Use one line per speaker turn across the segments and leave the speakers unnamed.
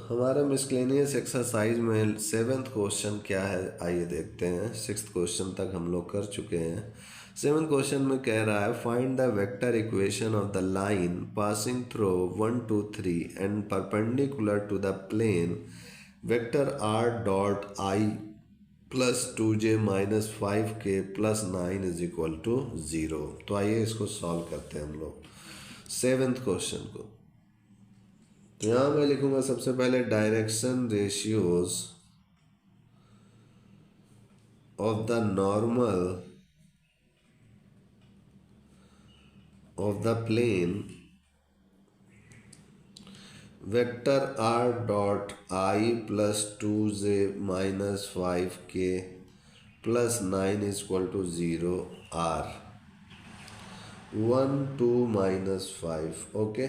हमारा miscellaneous exercise में 7th question क्या है, आइए देखते हैं। 6th क्वेश्चन तक हम लोग कर चुके हैं। 7th क्वेश्चन में कह रहा है find the vector equation of the line passing through 1 2 3 and perpendicular to the plane vector r dot I plus 2j minus 5k plus 9 is equal to 0। तो आइए इसको सॉल्व करते हैं हम लोग 7th क्वेश्चन को। तो यहाँ मैं लिखूंगा सबसे पहले direction ratios of the normal of the plane vector r dot I plus 2j minus 5k plus 9 is equal to 0 r 1 2 minus 5। Okay,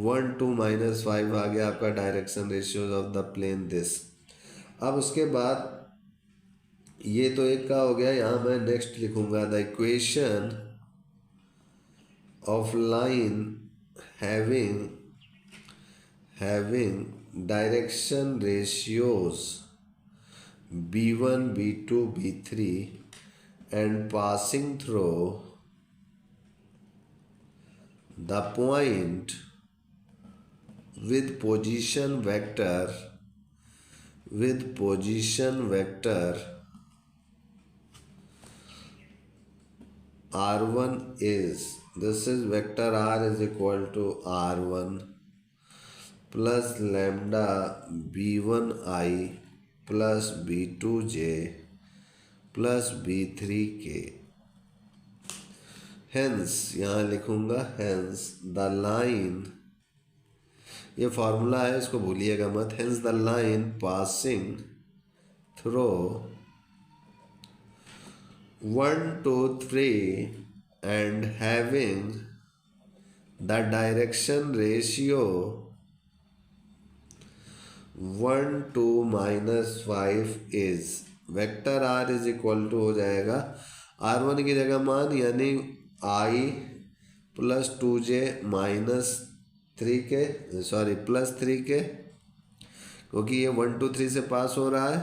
1 2 minus 5 आ गया आपका direction ratios of the plane this. अब उसके बाद ये तो एक का हो गया। यहाँ मैं नेक्स्ट लिखूंगा the equation of line having direction ratios b1 b2 b3 and passing through the point with position vector r1 is, this is vector r is equal to r1 plus lambda b1i plus b2j plus b3k। hence यहाँ लिखूंगा hence the line, ये formula है, इसको भूलिएगा मत। Hence the line passing through 1 2 3 and having the direction ratio 1 2 minus 5 is vector r is equal to हो जाएगा r1 की जगह मान यानी i plus 2j minus 3k plus 3k, क्योंकि ये 1 2 3 से पास हो रहा है,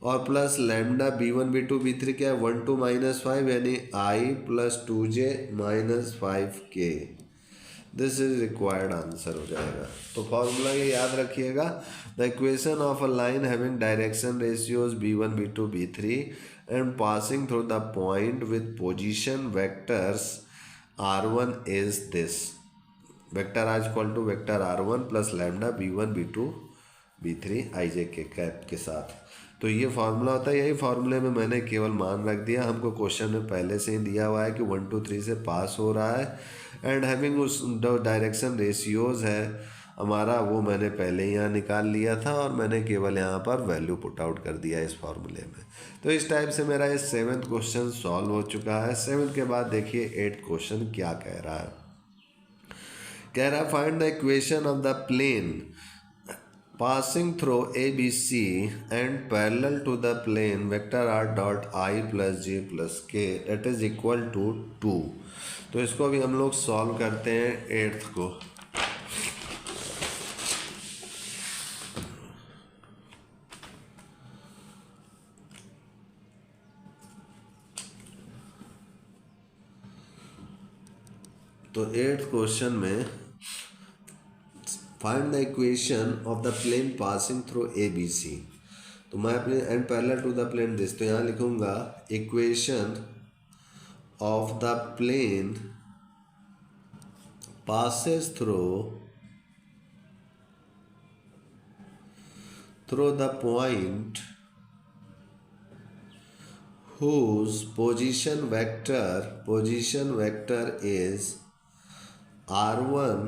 और plus lambda b1 b2 b3 क्या है 1 2 माइनस 5 यानी i plus 2j minus 5k। This is required answer हो जाएगा। तो फॉर्मूला ये याद रखिएगा, the equation of a line having direction ratios b1 b2 b3 and passing through the point with position vectors r1 is this. Vector आज equal to vector r1 plus lambda b1 b2 b3 ij K cap के साथ। तो ये formula होता है। यही फार्मूले में मैंने केवल मान रख दिया। हमको क्वेश्चन में पहले से ही दिया हुआ है कि 1 2 3 से पास हो रहा है एंड हैविंग उस डायरेक्शन रेशियोज है हमारा, वो मैंने पहले ही यहाँ निकाल लिया था और मैंने केवल यहाँ पर वैल्यू पुट आउट कर दिया इस फार्मूले में। तो इस टाइप से मेरा ये 7th क्वेश्चन सॉल्व हो चुका है। 7th के बाद देखिए 8th क्वेश्चन क्या कह रहा है। कह रहा find the equation of the plane passing through ABC and parallel to the plane vector r dot I plus J plus के दैट इज इक्वल टू 2। तो इसको अभी हम लोग सॉल्व करते हैं 8th को। तो 8th क्वेश्चन में find the equation of the plane passing through ABC। तो मैं अपने and parallel to the plane this, तो यहाँ लिखूंगा equation of the plane passes through the point whose position vector is r1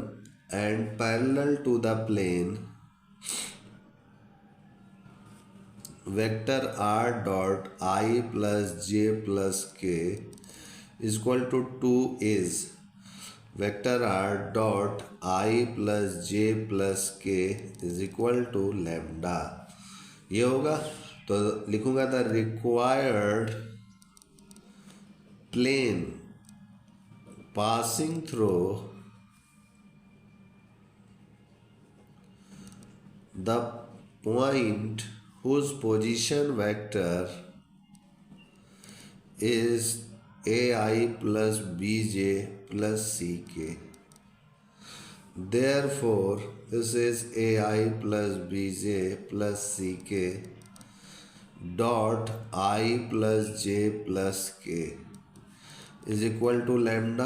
and parallel to the plane vector r dot I plus j plus k is equal to 2 is vector r dot I plus j plus k is equal to lambda। ये होगा तो लिखूंगा the required plane passing through the point whose position vector is ai plus bj plus ck. Therefore, this is ai plus bj plus ck dot I plus j plus k is equal to lambda.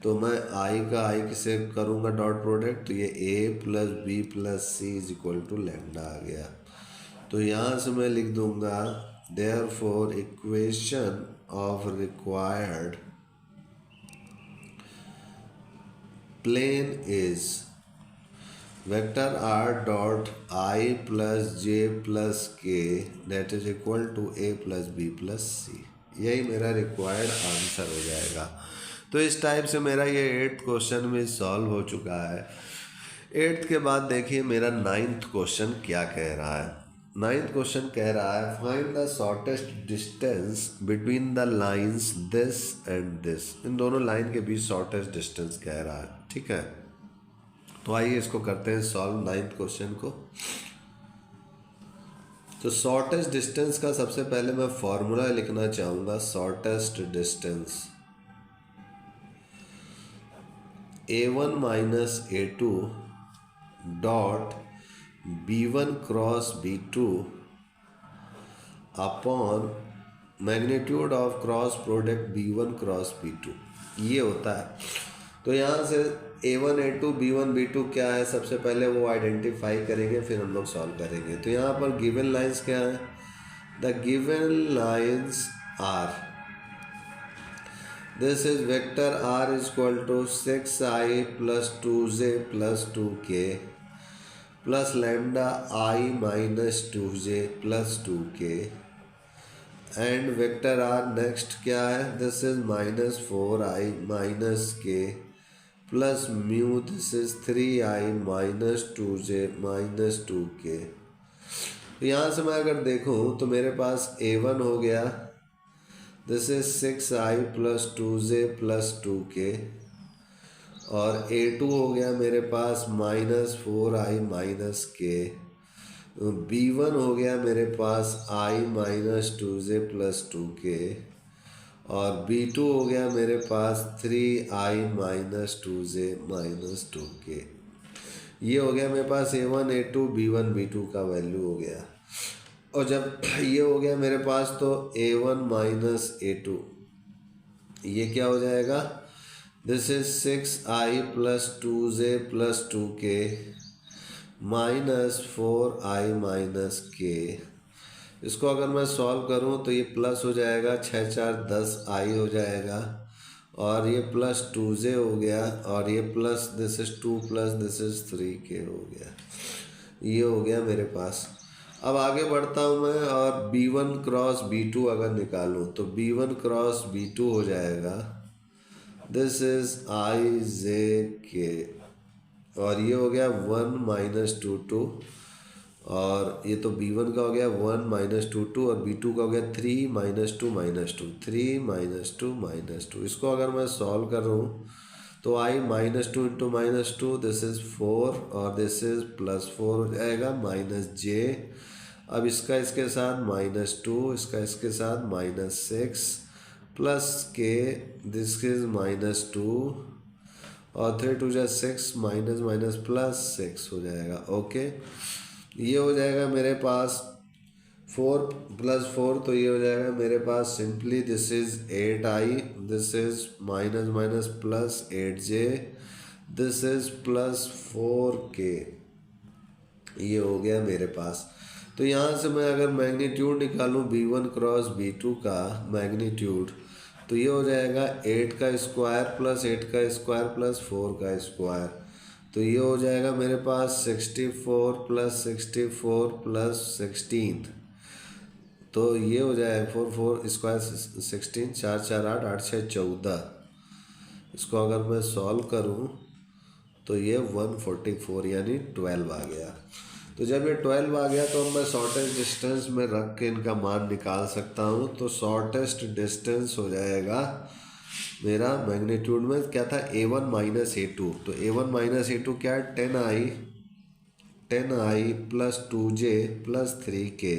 तो मैं आई का आई से करूँगा dot product, तो ये A plus B plus C is equal to lambda आ गया। तो यहाँ से मैं लिख दूँगा therefore equation of required plane is vector R dot I plus J plus के that is equal to A plus B plus C. यही मेरा रिक्वायर्ड आंसर हो जाएगा। तो इस टाइप से मेरा ये 8th क्वेश्चन में सॉल्व हो चुका है। 8th के बाद देखिए मेरा 9th क्वेश्चन क्या कह रहा है। 9th क्वेश्चन कह रहा है find the shortest distance between the lines this and this. इन दोनों लाइन के बीच शॉर्टेस्ट डिस्टेंस कह रहा है, ठीक है। तो आइए इसको करते हैं सॉल्व 9th क्वेश्चन को। तो शॉर्टेस्ट डिस्टेंस का सबसे पहले मैं फॉर्मूला लिखना चाहूँगा। Shortest distance a1 minus a2 dot b1 cross b2 upon magnitude of cross product b1 cross b2, ये होता है। तो यहाँ से a1 a2 b1 b2 क्या है, सबसे पहले वो आइडेंटिफाई करेंगे, फिर हम लोग सॉल्व करेंगे। तो यहाँ पर गिवन लाइंस क्या है, the given lines are, this is vector r is equal to 6i plus 2j plus 2k plus lambda i minus 2j plus 2k and vector r next क्या है, this is minus 4i minus k plus mu, this is 3i minus 2j minus 2k। यहाँ से मैं अगर देखूँ तो मेरे पास a1 हो गया, this is 6i plus 2j plus 2k, और a2 हो गया मेरे पास minus 4i minus k, b1 हो गया मेरे पास i minus 2j plus 2k, और b2 हो गया मेरे पास 3i minus 2j minus 2k। ये हो गया मेरे पास a1 a2 b1 b2 का वैल्यू हो गया। और जब ये हो गया मेरे पास तो a1 माइनस a2 ये क्या हो जाएगा, this is 6i plus 2j plus 2k minus 4i minus k। इसको अगर मैं सॉल्व करूं तो ये प्लस हो जाएगा, 6 4 10i हो जाएगा, और ये प्लस 2j हो गया, और ये plus this is 2 plus this is 3k हो गया। ये हो गया मेरे पास। अब आगे बढ़ता हूँ मैं, और b1 क्रॉस b2 अगर निकालूं तो b1 क्रॉस b2 हो जाएगा, this is i j k, और ये हो गया 1 माइनस 2 और ये तो b1 का हो गया 1 माइनस 2 और b2 का हो गया 3 माइनस 2 माइनस 2 3 माइनस 2 माइनस 2। इसको अगर मैं सॉल्व कर रहा हूँ तो i minus 2 into minus 2 this is 4 और दिस इज प्लस 4 हो जाएगा माइनस j। अब इसका इसके साथ माइनस 2, इसका इसके साथ minus 6 plus k, this is minus 2 और 3 2 जा 6 माइनस माइनस प्लस 6 हो जाएगा। ओके, ये हो जाएगा मेरे पास 4 प्लस 4, तो ये हो जाएगा मेरे पास simply this is 8i, this is minus minus plus 8j, this is plus 4k। ये हो गया मेरे पास। तो यहाँ से मैं अगर मैग्नीट्यूड निकालूँ b1 क्रॉस b2 का मैग्नीट्यूड, तो ये हो जाएगा 8 का स्क्वायर प्लस 8 का स्क्वायर प्लस 4 का स्क्वायर, तो ये हो जाएगा मेरे पास 64 प्लस 64 प्लस 16, तो ये हो जाएगा 4 4 स्क्वायर 16 4 4 8 8 6 14। इसको अगर मैं सॉल्व करूं तो ये 144 यानी 12 आ गया। तो जब ये 12 आ गया तो मैं शॉर्टेस्ट डिस्टेंस में रख के इनका मान निकाल सकता हूं। तो शॉर्टेस्ट डिस्टेंस हो जाएगा मेरा मैग्नीट्यूड में क्या था a1 माइनस a2, तो a1 माइनस a2 क्या है 10i 10i plus 2j plus 3k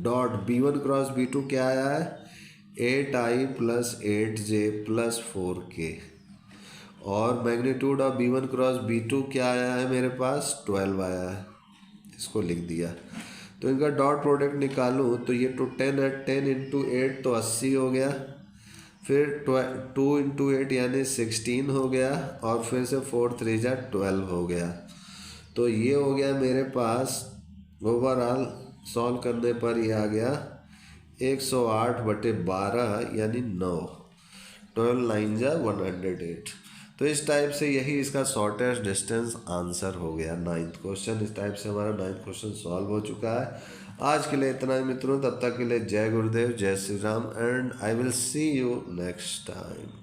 dot B1 cross B2 क्या आया है 8i plus 8j plus 4k और magnitude of B1 cross B2 क्या आया है मेरे पास 12 आया है, इसको लिख दिया। तो इनका डॉट प्रोडक्ट निकालूं तो ये 10 इंटू 8 तो 80 हो गया, फिर 2 इंटू 8 यानी 16 हो गया और फिर से 4 3 जा 12 हो गया। तो ये हो गया मेरे पास ओवरऑल सॉल्व करने पर ये आ गया 108/12 यानी 9, 12 9 जा 108। तो इस टाइप से यही इसका शॉर्टेस्ट डिस्टेंस आंसर हो गया 9th क्वेश्चन। इस टाइप से हमारा 9th क्वेश्चन सॉल्व हो चुका है। आज के लिए इतना ही मित्रों, तब तक के लिए जय गुरुदेव, जय Shri Ram and I will see you next time.